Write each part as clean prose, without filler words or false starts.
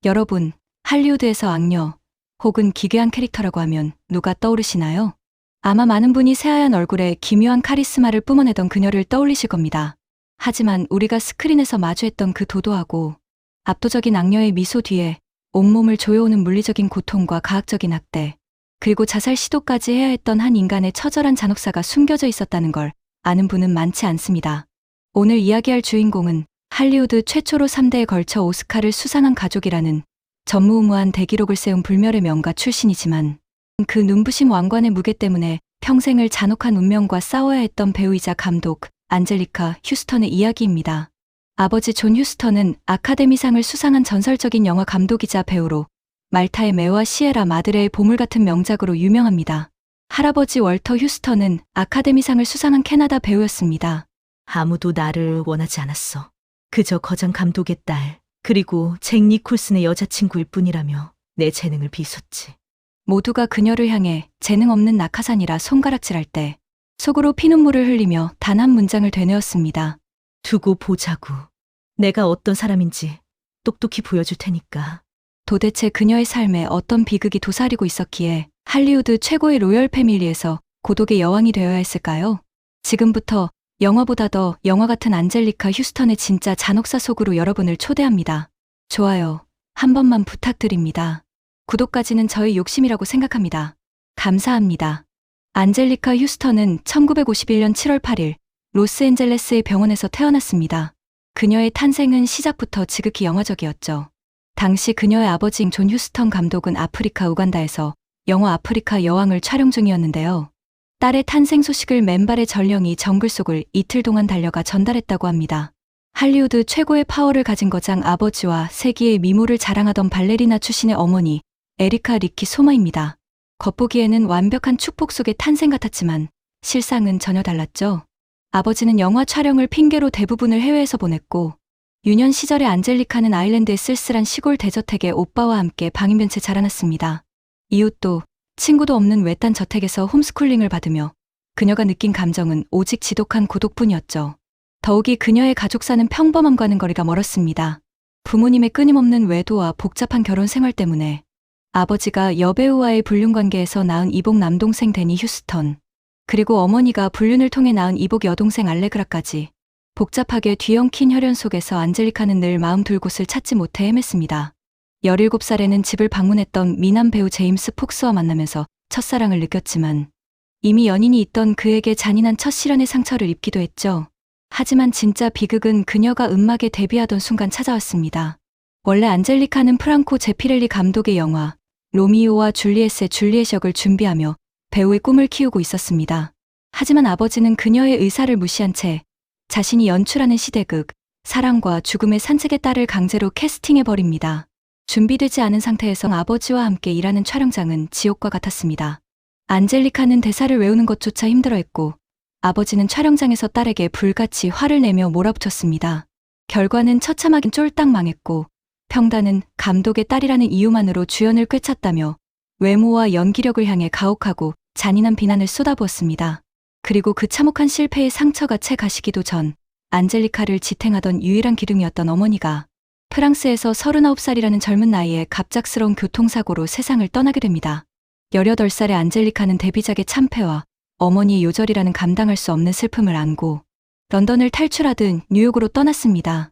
여러분, 할리우드에서 악녀 혹은 기괴한 캐릭터라고 하면 누가 떠오르시나요? 아마 많은 분이 새하얀 얼굴에 기묘한 카리스마를 뿜어내던 그녀를 떠올리실 겁니다. 하지만 우리가 스크린에서 마주했던 그 도도하고 압도적인 악녀의 미소 뒤에 온몸을 조여오는 물리적인 고통과 가학적인 학대, 그리고 자살 시도까지 해야 했던 한 인간의 처절한 잔혹사가 숨겨져 있었다는 걸 아는 분은 많지 않습니다. 오늘 이야기할 주인공은 할리우드 최초로 3대에 걸쳐 오스카를 수상한 가족이라는 전무후무한 대기록을 세운 불멸의 명가 출신이지만 그 눈부신 왕관의 무게 때문에 평생을 잔혹한 운명과 싸워야 했던 배우이자 감독 안젤리카 휴스턴의 이야기입니다. 아버지 존 휴스턴은 아카데미상을 수상한 전설적인 영화 감독이자 배우로 말타의 매와 시에라 마드레의 보물 같은 명작으로 유명합니다. 할아버지 월터 휴스턴은 아카데미상을 수상한 캐나다 배우였습니다. 아무도 나를 원하지 않았어. 그저 거장 감독의 딸, 그리고 잭 니콜슨의 여자친구일 뿐이라며 내 재능을 비웃었지. 모두가 그녀를 향해 재능 없는 낙하산이라 손가락질할 때 속으로 피눈물을 흘리며 단 한 문장을 되뇌었습니다. 두고 보자고. 내가 어떤 사람인지 똑똑히 보여줄 테니까. 도대체 그녀의 삶에 어떤 비극이 도사리고 있었기에 할리우드 최고의 로열 패밀리에서 고독의 여왕이 되어야 했을까요? 지금부터 영화보다 더 영화 같은 안젤리카 휴스턴의 진짜 잔혹사 속으로 여러분을 초대합니다. 좋아요 한 번만 부탁드립니다. 구독까지는 저의 욕심이라고 생각합니다. 감사합니다. 안젤리카 휴스턴은 1951년 7월 8일 로스앤젤레스의 병원에서 태어났습니다. 그녀의 탄생은 시작부터 지극히 영화적이었죠. 당시 그녀의 아버지인 존 휴스턴 감독은 아프리카 우간다에서 영화 아프리카 여왕을 촬영 중이었는데요. 딸의 탄생 소식을 맨발의 전령이 정글 속을 이틀 동안 달려가 전달했다고 합니다. 할리우드 최고의 파워를 가진 거장 아버지와 세기의 미모를 자랑하던 발레리나 출신의 어머니 에리카 리키 소마입니다. 겉보기에는 완벽한 축복 속의 탄생 같았지만 실상은 전혀 달랐죠. 아버지는 영화 촬영을 핑계로 대부분을 해외에서 보냈고 유년 시절의 안젤리카는 아일랜드의 쓸쓸한 시골 대저택에 오빠와 함께 방임된 채 자라났습니다. 이웃도 친구도 없는 외딴 저택에서 홈스쿨링을 받으며 그녀가 느낀 감정은 오직 지독한 고독뿐이었죠. 더욱이 그녀의 가족사는 평범함과는 거리가 멀었습니다. 부모님의 끊임없는 외도와 복잡한 결혼 생활 때문에 아버지가 여배우와의 불륜관계에서 낳은 이복 남동생 데니 휴스턴, 그리고 어머니가 불륜을 통해 낳은 이복 여동생 알레그라까지 복잡하게 뒤엉킨 혈연 속에서 안젤리카는 늘 마음 둘 곳을 찾지 못해 헤맸습니다. 17살에는 집을 방문했던 미남 배우 제임스 폭스와 만나면서 첫사랑을 느꼈지만 이미 연인이 있던 그에게 잔인한 첫 실연의 상처를 입기도 했죠. 하지만 진짜 비극은 그녀가 음악에 데뷔하던 순간 찾아왔습니다. 원래 안젤리카는 프랑코 제피렐리 감독의 영화 로미오와 줄리엣의 줄리엣 역을 준비하며 배우의 꿈을 키우고 있었습니다. 하지만 아버지는 그녀의 의사를 무시한 채 자신이 연출하는 시대극 사랑과 죽음의 산책의 딸을 강제로 캐스팅해버립니다. 준비되지 않은 상태에서 아버지와 함께 일하는 촬영장은 지옥과 같았습니다. 안젤리카는 대사를 외우는 것조차 힘들어했고 아버지는 촬영장에서 딸에게 불같이 화를 내며 몰아붙였습니다. 결과는 처참하긴 쫄딱 망했고 평단은 감독의 딸이라는 이유만으로 주연을 꿰찼다며 외모와 연기력을 향해 가혹하고 잔인한 비난을 쏟아부었습니다. 그리고 그 참혹한 실패의 상처가 채 가시기도 전 안젤리카를 지탱하던 유일한 기둥이었던 어머니가 프랑스에서 39살이라는 젊은 나이에 갑작스러운 교통사고로 세상을 떠나게 됩니다. 18살의 안젤리카는 데뷔작의 참패와 어머니의 요절이라는 감당할 수 없는 슬픔을 안고 런던을 탈출하듯 뉴욕으로 떠났습니다.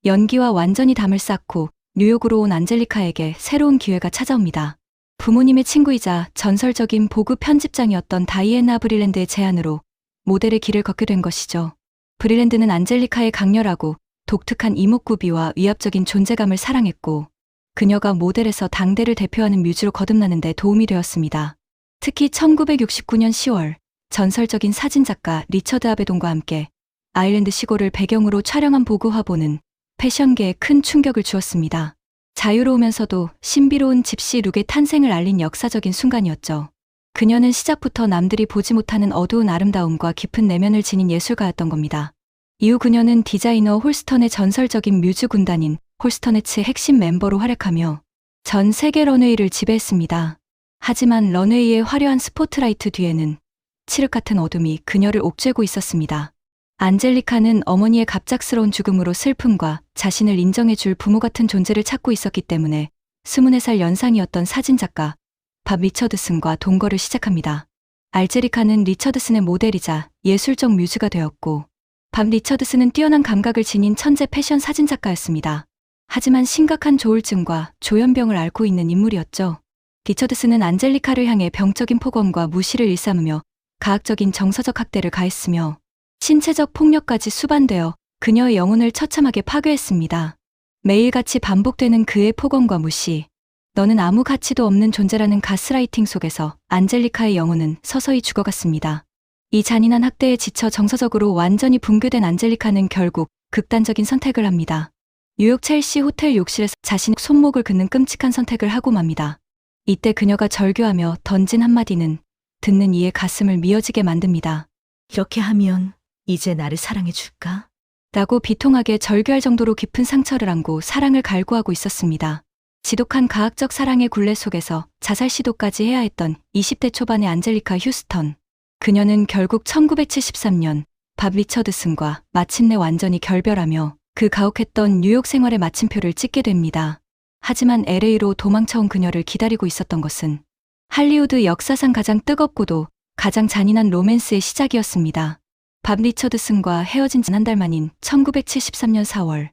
연기와 완전히 담을 쌓고 뉴욕으로 온 안젤리카에게 새로운 기회가 찾아옵니다. 부모님의 친구이자 전설적인 보급 편집장이었던 다이애나 브릴랜드의 제안으로 모델의 길을 걷게 된 것이죠. 브릴랜드는 안젤리카의 강렬하고 독특한 이목구비와 위압적인 존재감을 사랑했고 그녀가 모델에서 당대를 대표하는 뮤즈로 거듭나는 데 도움이 되었습니다. 특히 1969년 10월 전설적인 사진작가 리처드 아베돈과 함께 아일랜드 시골을 배경으로 촬영한 보그 화보는 패션계에 큰 충격을 주었습니다. 자유로우면서도 신비로운 집시 룩의 탄생을 알린 역사적인 순간이었죠. 그녀는 시작부터 남들이 보지 못하는 어두운 아름다움과 깊은 내면을 지닌 예술가였던 겁니다. 이후 그녀는 디자이너 홀스턴의 전설적인 뮤즈 군단인 홀스터네츠의 핵심 멤버로 활약하며 전 세계 런웨이를 지배했습니다. 하지만 런웨이의 화려한 스포트라이트 뒤에는 칠흑 같은 어둠이 그녀를 옥죄고 있었습니다. 안젤리카는 어머니의 갑작스러운 죽음으로 슬픔과 자신을 인정해줄 부모 같은 존재를 찾고 있었기 때문에 24살 연상이었던 사진작가 밥 리처드슨과 동거를 시작합니다. 알제리카는 리처드슨의 모델이자 예술적 뮤즈가 되었고, 밥 리처드슨은 뛰어난 감각을 지닌 천재 패션 사진작가였습니다. 하지만 심각한 조울증과 조현병을 앓고 있는 인물이었죠. 리처드슨은 안젤리카를 향해 병적인 폭언과 무시를 일삼으며 가학적인 정서적 학대를 가했으며 신체적 폭력까지 수반되어 그녀의 영혼을 처참하게 파괴했습니다. 매일같이 반복되는 그의 폭언과 무시, 너는 아무 가치도 없는 존재라는 가스라이팅 속에서 안젤리카의 영혼은 서서히 죽어갔습니다. 이 잔인한 학대에 지쳐 정서적으로 완전히 붕괴된 안젤리카는 결국 극단적인 선택을 합니다. 뉴욕 첼시 호텔 욕실에서 자신의 손목을 긋는 끔찍한 선택을 하고 맙니다. 이때 그녀가 절규하며 던진 한마디는 듣는 이의 가슴을 미어지게 만듭니다. 이렇게 하면 이제 나를 사랑해 줄까? 라고 비통하게 절규할 정도로 깊은 상처를 안고 사랑을 갈구하고 있었습니다. 지독한 가학적 사랑의 굴레 속에서 자살 시도까지 해야 했던 20대 초반의 안젤리카 휴스턴. 그녀는 결국 1973년 밥 리처드슨과 마침내 완전히 결별하며 그 가혹했던 뉴욕 생활의 마침표를 찍게 됩니다. 하지만 LA로 도망쳐온 그녀를 기다리고 있었던 것은 할리우드 역사상 가장 뜨겁고도 가장 잔인한 로맨스의 시작이었습니다. 밥 리처드슨과 헤어진 지 한 달 만인 1973년 4월,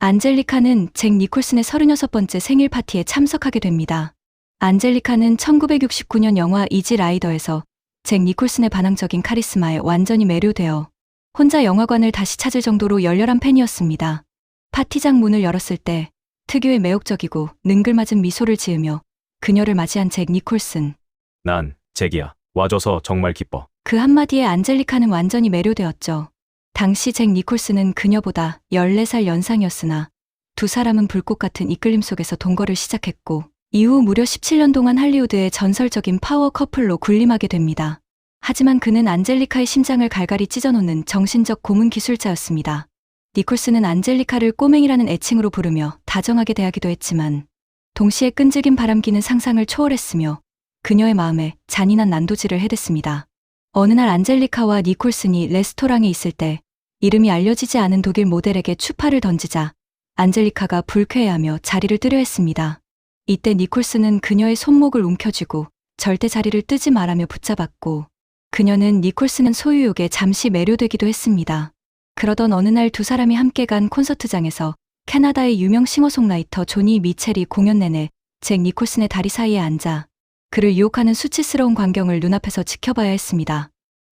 안젤리카는 잭 니콜슨의 36번째 생일 파티에 참석하게 됩니다. 안젤리카는 1969년 영화 이지 라이더에서 잭 니콜슨의 반항적인 카리스마에 완전히 매료되어 혼자 영화관을 다시 찾을 정도로 열렬한 팬이었습니다. 파티장 문을 열었을 때 특유의 매혹적이고 능글맞은 미소를 지으며 그녀를 맞이한 잭 니콜슨. 난 잭이야. 와줘서 정말 기뻐. 그 한마디에 안젤리카는 완전히 매료되었죠. 당시 잭 니콜슨은 그녀보다 14살 연상이었으나 두 사람은 불꽃 같은 이끌림 속에서 동거를 시작했고, 이후 무려 17년 동안 할리우드의 전설적인 파워 커플로 군림하게 됩니다. 하지만 그는 안젤리카의 심장을 갈갈이 찢어놓는 정신적 고문 기술자였습니다. 니콜슨은 안젤리카를 꼬맹이라는 애칭으로 부르며 다정하게 대하기도 했지만 동시에 끈질긴 바람기는 상상을 초월했으며 그녀의 마음에 잔인한 난도질을 해댔습니다. 어느 날 안젤리카와 니콜슨이 레스토랑에 있을 때 이름이 알려지지 않은 독일 모델에게 추파를 던지자 안젤리카가 불쾌해하며 자리를 뜨려 했습니다. 이때 니콜슨은 그녀의 손목을 움켜쥐고 절대 자리를 뜨지 말라며 붙잡았고, 그녀는 니콜슨은 소유욕에 잠시 매료되기도 했습니다. 그러던 어느 날 두 사람이 함께 간 콘서트장에서 캐나다의 유명 싱어송라이터 조니 미첼이 공연 내내 잭 니콜슨의 다리 사이에 앉아 그를 유혹하는 수치스러운 광경을 눈앞에서 지켜봐야 했습니다.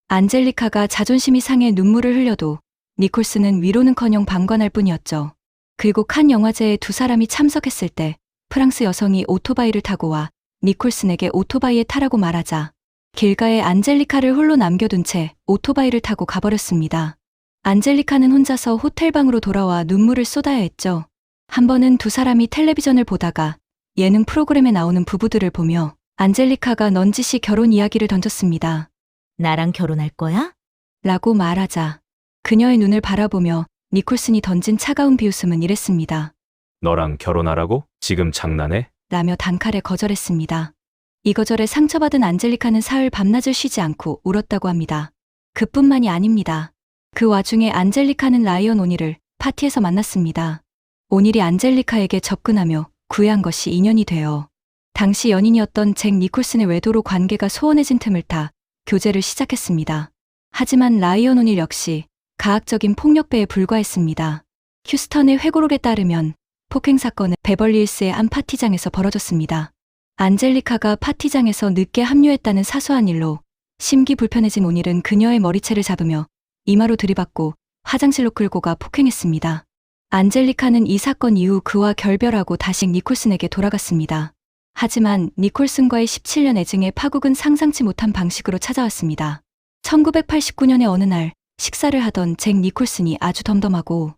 안젤리카가 자존심이 상해 눈물을 흘려도 니콜슨은 위로는커녕 방관할 뿐이었죠. 그리고 칸 영화제에 두 사람이 참석했을 때 프랑스 여성이 오토바이를 타고 와 니콜슨에게 오토바이에 타라고 말하자 길가에 안젤리카를 홀로 남겨둔 채 오토바이를 타고 가버렸습니다. 안젤리카는 혼자서 호텔방으로 돌아와 눈물을 쏟아야 했죠. 한 번은 두 사람이 텔레비전을 보다가 예능 프로그램에 나오는 부부들을 보며 안젤리카가 넌지시 결혼 이야기를 던졌습니다. 나랑 결혼할 거야? 라고 말하자 그녀의 눈을 바라보며 니콜슨이 던진 차가운 비웃음은 이랬습니다. 너랑 결혼하라고? 지금 장난해? 라며 단칼에 거절했습니다. 이 거절에 상처받은 안젤리카는 사흘 밤낮을 쉬지 않고 울었다고 합니다. 그뿐만이 아닙니다. 그 와중에 안젤리카는 라이언 오닐을 파티에서 만났습니다. 오닐이 안젤리카에게 접근하며 구애한 것이 인연이 되어 당시 연인이었던 잭 니콜슨의 외도로 관계가 소원해진 틈을 타 교제를 시작했습니다. 하지만 라이언 오닐 역시 가학적인 폭력배에 불과했습니다. 휴스턴의 회고록에 따르면 폭행 사건은 베벌리힐스의 한 파티장에서 벌어졌습니다. 안젤리카가 파티장에서 늦게 합류했다는 사소한 일로 심기 불편해진 오닐은 그녀의 머리채를 잡으며 이마로 들이받고 화장실로 끌고 가 폭행했습니다. 안젤리카는 이 사건 이후 그와 결별하고 다시 니콜슨에게 돌아갔습니다. 하지만 니콜슨과의 17년 애증의 파국은 상상치 못한 방식으로 찾아왔습니다. 1989년의 어느 날 식사를 하던 잭 니콜슨이 아주 덤덤하고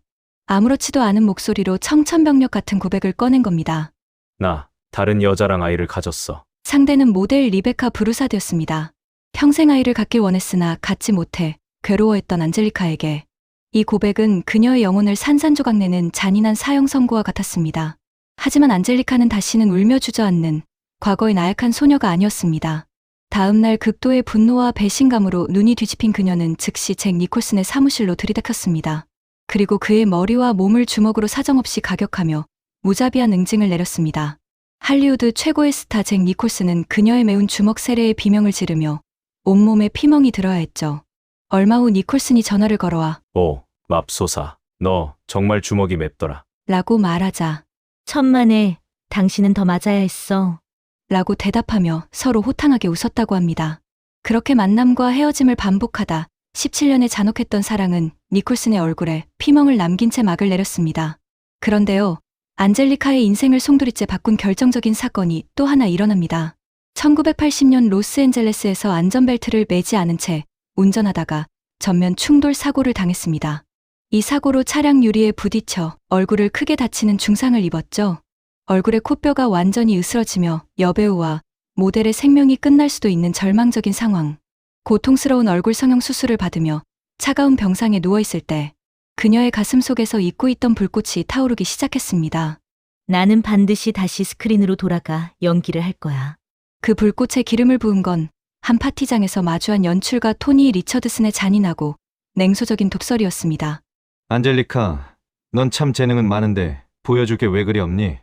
아무렇지도 않은 목소리로 청천벽력 같은 고백을 꺼낸 겁니다. 나 다른 여자랑 아이를 가졌어. 상대는 모델 리베카 브루사드였습니다. 평생 아이를 갖길 원했으나 갖지 못해 괴로워했던 안젤리카에게 이 고백은 그녀의 영혼을 산산조각내는 잔인한 사형 선고와 같았습니다. 하지만 안젤리카는 다시는 울며 주저앉는 과거의 나약한 소녀가 아니었습니다. 다음 날 극도의 분노와 배신감으로 눈이 뒤집힌 그녀는 즉시 잭 니콜슨의 사무실로 들이닥쳤습니다. 그리고 그의 머리와 몸을 주먹으로 사정없이 가격하며 무자비한 응징을 내렸습니다. 할리우드 최고의 스타 잭 니콜슨은 그녀의 매운 주먹 세례에 비명을 지르며 온몸에 피멍이 들어야 했죠. 얼마 후 니콜슨이 전화를 걸어와 오, 맙소사. 너 정말 주먹이 맵더라. 라고 말하자 천만에 당신은 더 맞아야 했어. 라고 대답하며 서로 호탕하게 웃었다고 합니다. 그렇게 만남과 헤어짐을 반복하다 17년의 잔혹했던 사랑은 니콜슨의 얼굴에 피멍을 남긴 채 막을 내렸습니다. 그런데요, 안젤리카의 인생을 송두리째 바꾼 결정적인 사건이 또 하나 일어납니다. 1980년 로스앤젤레스에서 안전벨트를 매지 않은 채 운전하다가 전면 충돌 사고를 당했습니다. 이 사고로 차량 유리에 부딪혀 얼굴을 크게 다치는 중상을 입었죠. 얼굴의 코뼈가 완전히 으스러지며 여배우와 모델의 생명이 끝날 수도 있는 절망적인 상황. 고통스러운 얼굴 성형 수술을 받으며 차가운 병상에 누워있을 때 그녀의 가슴 속에서 잊고 있던 불꽃이 타오르기 시작했습니다. 나는 반드시 다시 스크린으로 돌아가 연기를 할 거야. 그 불꽃에 기름을 부은 건 한 파티장에서 마주한 연출가 토니 리처드슨의 잔인하고 냉소적인 독설이었습니다. 안젤리카, 넌 참 재능은 많은데 보여줄 게 왜 그리 없니?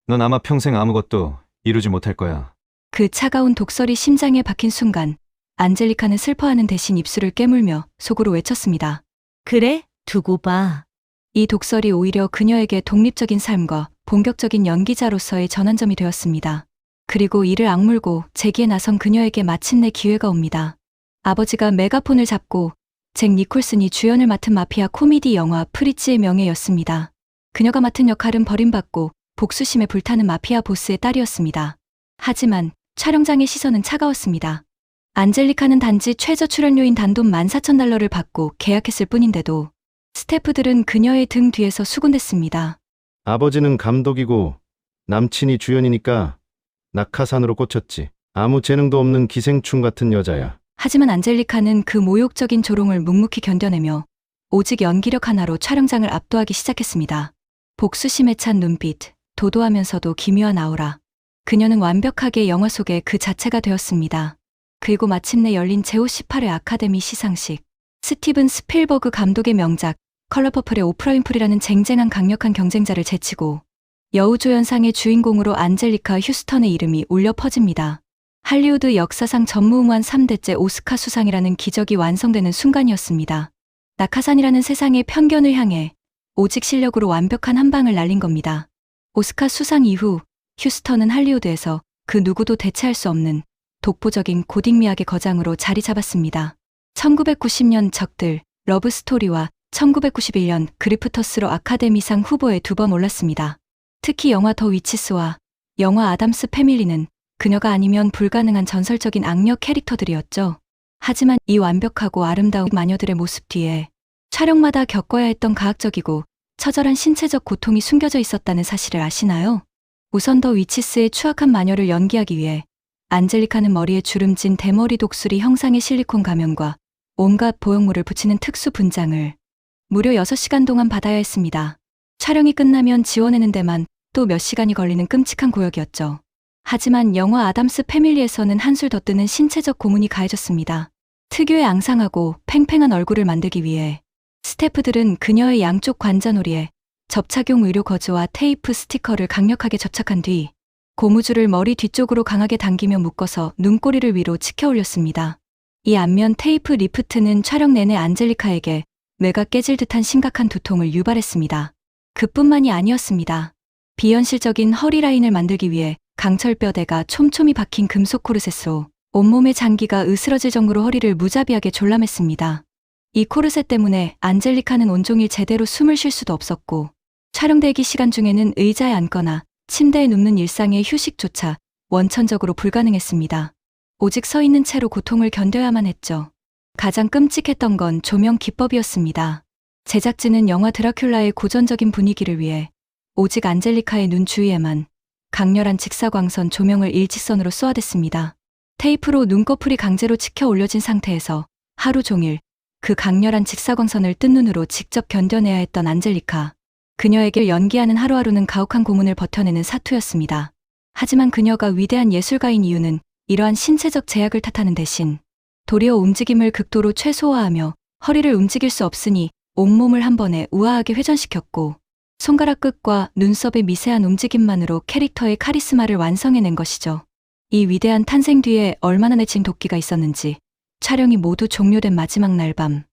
넌 아마 평생 아무것도 이루지 못할 거야. 그 차가운 독설이 심장에 박힌 순간 안젤리카는 슬퍼하는 대신 입술을 깨물며 속으로 외쳤습니다. 그래? 두고 봐. 이 독설이 오히려 그녀에게 독립적인 삶과 본격적인 연기자로서의 전환점이 되었습니다. 그리고 이를 악물고 재기에 나선 그녀에게 마침내 기회가 옵니다. 아버지가 메가폰을 잡고 잭 니콜슨이 주연을 맡은 마피아 코미디 영화 프리츠의 명예였습니다. 그녀가 맡은 역할은 버림받고 복수심에 불타는 마피아 보스의 딸이었습니다. 하지만 촬영장의 시선은 차가웠습니다. 안젤리카는 단지 최저 출연료인 단돈 $14,000를 받고 계약했을 뿐인데도 스태프들은 그녀의 등 뒤에서 수군댔습니다. 아버지는 감독이고 남친이 주연이니까 낙하산으로 꽂혔지. 아무 재능도 없는 기생충 같은 여자야. 하지만 안젤리카는 그 모욕적인 조롱을 묵묵히 견뎌내며 오직 연기력 하나로 촬영장을 압도하기 시작했습니다. 복수심에 찬 눈빛, 도도하면서도 기묘한 아우라. 그녀는 완벽하게 영화 속의 그 자체가 되었습니다. 그리고 마침내 열린 제58회 아카데미 시상식. 스티븐 스필버그 감독의 명작 컬러 퍼플의 오프라 윈프리라는 쟁쟁한 강력한 경쟁자를 제치고 여우조연상의 주인공으로 안젤리카 휴스턴의 이름이 울려 퍼집니다. 할리우드 역사상 전무후무한 3대째 오스카 수상이라는 기적이 완성되는 순간이었습니다. 낙하산이라는 세상의 편견을 향해 오직 실력으로 완벽한 한 방을 날린 겁니다. 오스카 수상 이후 휴스턴은 할리우드에서 그 누구도 대체할 수 없는 독보적인 고딩미학의 거장으로 자리 잡았습니다. 1990년 적들, 러브스토리와 1991년 그리프터스로 아카데미상 후보에 2번 올랐습니다. 특히 영화 더 위치스와 영화 아담스 패밀리는 그녀가 아니면 불가능한 전설적인 악력 캐릭터들이었죠. 하지만 이 완벽하고 아름다운 마녀들의 모습 뒤에 촬영마다 겪어야 했던 가학적이고 처절한 신체적 고통이 숨겨져 있었다는 사실을 아시나요? 우선 더 위치스의 추악한 마녀를 연기하기 위해 안젤리카는 머리에 주름진 대머리 독수리 형상의 실리콘 가면과 온갖 보형물을 붙이는 특수 분장을 무려 6시간 동안 받아야 했습니다. 촬영이 끝나면 지워내는 데만 또 몇 시간이 걸리는 끔찍한 고역이었죠. 하지만 영화 아담스 패밀리에서는 한술 더 뜨는 신체적 고문이 가해졌습니다. 특유의 앙상하고 팽팽한 얼굴을 만들기 위해 스태프들은 그녀의 양쪽 관자놀이에 접착용 의료 거즈와 테이프 스티커를 강력하게 접착한 뒤 고무줄을 머리 뒤쪽으로 강하게 당기며 묶어서 눈꼬리를 위로 치켜 올렸습니다. 이 안면 테이프 리프트는 촬영 내내 안젤리카에게 뇌가 깨질 듯한 심각한 두통을 유발했습니다. 그뿐만이 아니었습니다. 비현실적인 허리 라인을 만들기 위해 강철뼈대가 촘촘히 박힌 금속 코르셋으로 온몸의 장기가 으스러질 정도로 허리를 무자비하게 졸라맸습니다. 이 코르셋 때문에 안젤리카는 온종일 제대로 숨을 쉴 수도 없었고 촬영 대기 시간 중에는 의자에 앉거나 침대에 눕는 일상의 휴식조차 원천적으로 불가능했습니다. 오직 서 있는 채로 고통을 견뎌야만 했죠. 가장 끔찍했던 건 조명 기법이었습니다. 제작진은 영화 드라큘라의 고전적인 분위기를 위해 오직 안젤리카의 눈 주위에만 강렬한 직사광선 조명을 일직선으로 쏘아댔습니다. 테이프로 눈꺼풀이 강제로 치켜 올려진 상태에서 하루 종일 그 강렬한 직사광선을 뜬 눈으로 직접 견뎌내야 했던 안젤리카. 그녀에게 연기하는 하루하루는 가혹한 고문을 버텨내는 사투였습니다. 하지만 그녀가 위대한 예술가인 이유는 이러한 신체적 제약을 탓하는 대신 도리어 움직임을 극도로 최소화하며 허리를 움직일 수 없으니 온몸을 한 번에 우아하게 회전시켰고 손가락 끝과 눈썹의 미세한 움직임만으로 캐릭터의 카리스마를 완성해낸 것이죠. 이 위대한 탄생 뒤에 얼마나 내친 도끼가 있었는지 촬영이 모두 종료된 마지막 날 밤,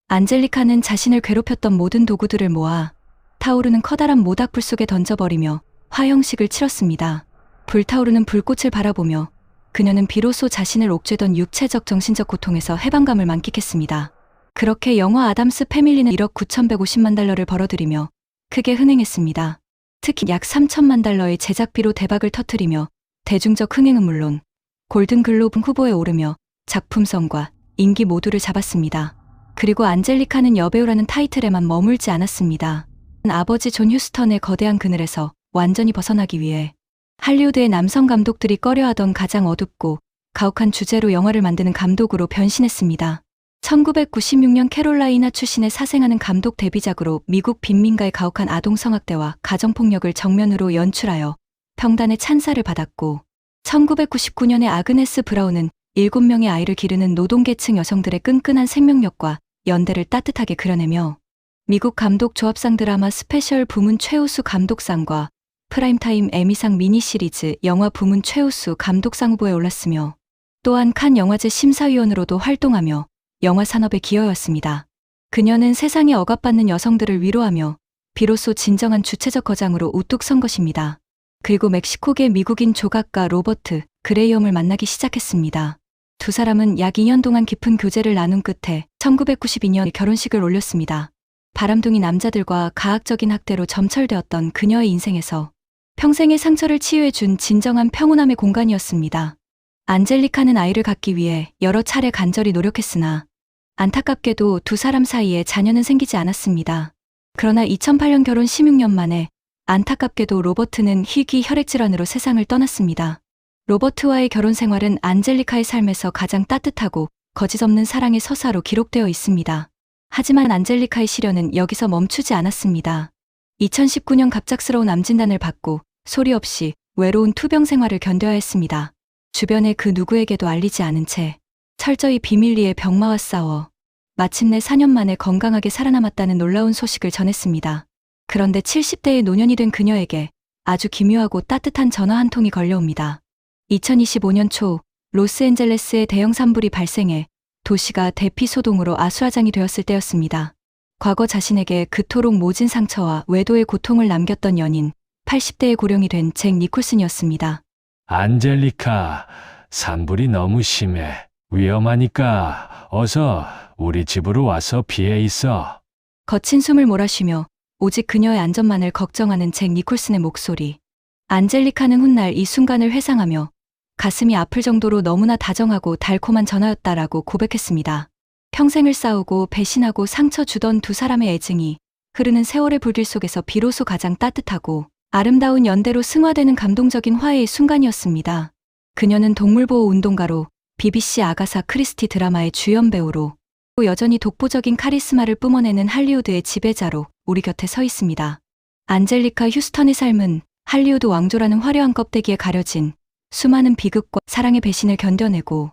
안젤리카는 자신을 괴롭혔던 모든 도구들을 모아 타오르는 커다란 모닥불 속에 던져버리며 화형식을 치렀습니다. 불타오르는 불꽃을 바라보며 그녀는 비로소 자신을 옥죄던 육체적 정신적 고통에서 해방감을 만끽했습니다. 그렇게 영화 아담스 패밀리는 1억 9,150만 달러를 벌어들이며 크게 흥행했습니다. 특히 약 3천만 달러의 제작비로 대박을 터뜨리며 대중적 흥행은 물론 골든글로브 후보에 오르며 작품성과 인기 모두를 잡았습니다. 그리고 안젤리카는 여배우라는 타이틀에만 머물지 않았습니다. 아버지 존 휴스턴의 거대한 그늘에서 완전히 벗어나기 위해 할리우드의 남성 감독들이 꺼려하던 가장 어둡고 가혹한 주제로 영화를 만드는 감독으로 변신했습니다. 1996년 캐롤라이나 출신의 사생하는 감독 데뷔작으로 미국 빈민가의 가혹한 아동 성학대와 가정폭력을 정면으로 연출하여 평단의 찬사를 받았고, 1999년에 아그네스 브라운은 7명의 아이를 기르는 노동계층 여성들의 끈끈한 생명력과 연대를 따뜻하게 그려내며 미국 감독 조합상 드라마 스페셜 부문 최우수 감독상과 프라임타임 에미상 미니시리즈 영화 부문 최우수 감독상 후보에 올랐으며, 또한 칸 영화제 심사위원으로도 활동하며 영화 산업에 기여해왔습니다. 그녀는 세상에 억압받는 여성들을 위로하며 비로소 진정한 주체적 거장으로 우뚝 선 것입니다. 그리고 멕시코계 미국인 조각가 로버트 그레이엄을 만나기 시작했습니다. 두 사람은 약 2년 동안 깊은 교제를 나눈 끝에 1992년 결혼식을 올렸습니다. 바람둥이 남자들과 가학적인 학대로 점철되었던 그녀의 인생에서 평생의 상처를 치유해준 진정한 평온함의 공간이었습니다. 안젤리카는 아이를 갖기 위해 여러 차례 간절히 노력했으나 안타깝게도 두 사람 사이에 자녀는 생기지 않았습니다. 그러나 2008년 결혼 16년 만에 안타깝게도 로버트는 희귀 혈액질환으로 세상을 떠났습니다. 로버트와의 결혼 생활은 안젤리카의 삶에서 가장 따뜻하고 거짓 없는 사랑의 서사로 기록되어 있습니다. 하지만 안젤리카의 시련은 여기서 멈추지 않았습니다. 2019년 갑작스러운 암진단을 받고 소리 없이 외로운 투병 생활을 견뎌야 했습니다. 주변의 그 누구에게도 알리지 않은 채 철저히 비밀리에 병마와 싸워 마침내 4년 만에 건강하게 살아남았다는 놀라운 소식을 전했습니다. 그런데 70대의 노년이 된 그녀에게 아주 기묘하고 따뜻한 전화 한 통이 걸려옵니다. 2025년 초 로스앤젤레스의 대형 산불이 발생해 도시가 대피소동으로 아수라장이 되었을 때였습니다. 과거 자신에게 그토록 모진 상처와 외도의 고통을 남겼던 연인, 80대의 고령이 된 잭 니콜슨이었습니다. 안젤리카, 산불이 너무 심해. 위험하니까 어서 우리 집으로 와서 피해 있어. 거친 숨을 몰아쉬며 오직 그녀의 안전만을 걱정하는 잭 니콜슨의 목소리. 안젤리카는 훗날 이 순간을 회상하며 가슴이 아플 정도로 너무나 다정하고 달콤한 전화였다라고 고백했습니다. 평생을 싸우고 배신하고 상처 주던 두 사람의 애증이 흐르는 세월의 불길 속에서 비로소 가장 따뜻하고 아름다운 연대로 승화되는 감동적인 화해의 순간이었습니다. 그녀는 동물보호 운동가로 BBC 아가사 크리스티 드라마의 주연 배우로 또 여전히 독보적인 카리스마를 뿜어내는 할리우드의 지배자로 우리 곁에 서 있습니다. 안젤리카 휴스턴의 삶은 할리우드 왕조라는 화려한 껍데기에 가려진 수많은 비극과 사랑의 배신을 견뎌내고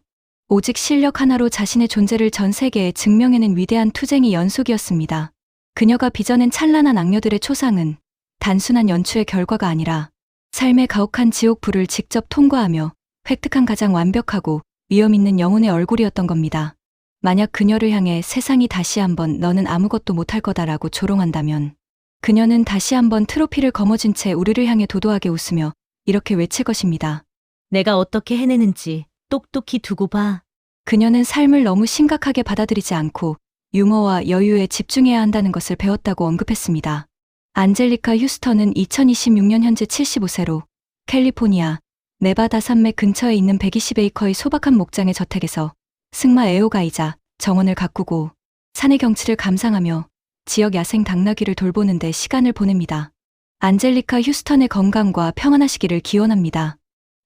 오직 실력 하나로 자신의 존재를 전 세계에 증명해낸 위대한 투쟁의 연속이었습니다. 그녀가 빚어낸 찬란한 악녀들의 초상은 단순한 연출의 결과가 아니라 삶의 가혹한 지옥불을 직접 통과하며 획득한 가장 완벽하고 위험 있는 영혼의 얼굴이었던 겁니다. 만약 그녀를 향해 세상이 다시 한번 너는 아무것도 못할 거다라고 조롱한다면 그녀는 다시 한번 트로피를 거머쥔 채 우리를 향해 도도하게 웃으며 이렇게 외칠 것입니다. 내가 어떻게 해내는지 똑똑히 두고 봐. 그녀는 삶을 너무 심각하게 받아들이지 않고 유머와 여유에 집중해야 한다는 것을 배웠다고 언급했습니다. 안젤리카 휴스턴은 2026년 현재 75세로 캘리포니아 네바다 산맥 근처에 있는 120에이커의 소박한 목장의 저택에서 승마 애호가이자 정원을 가꾸고 산의 경치를 감상하며 지역 야생 당나귀를 돌보는 데 시간을 보냅니다. 안젤리카 휴스턴의 건강과 평안하시기를 기원합니다.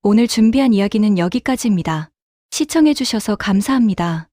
오늘 준비한 이야기는 여기까지입니다. 시청해주셔서 감사합니다.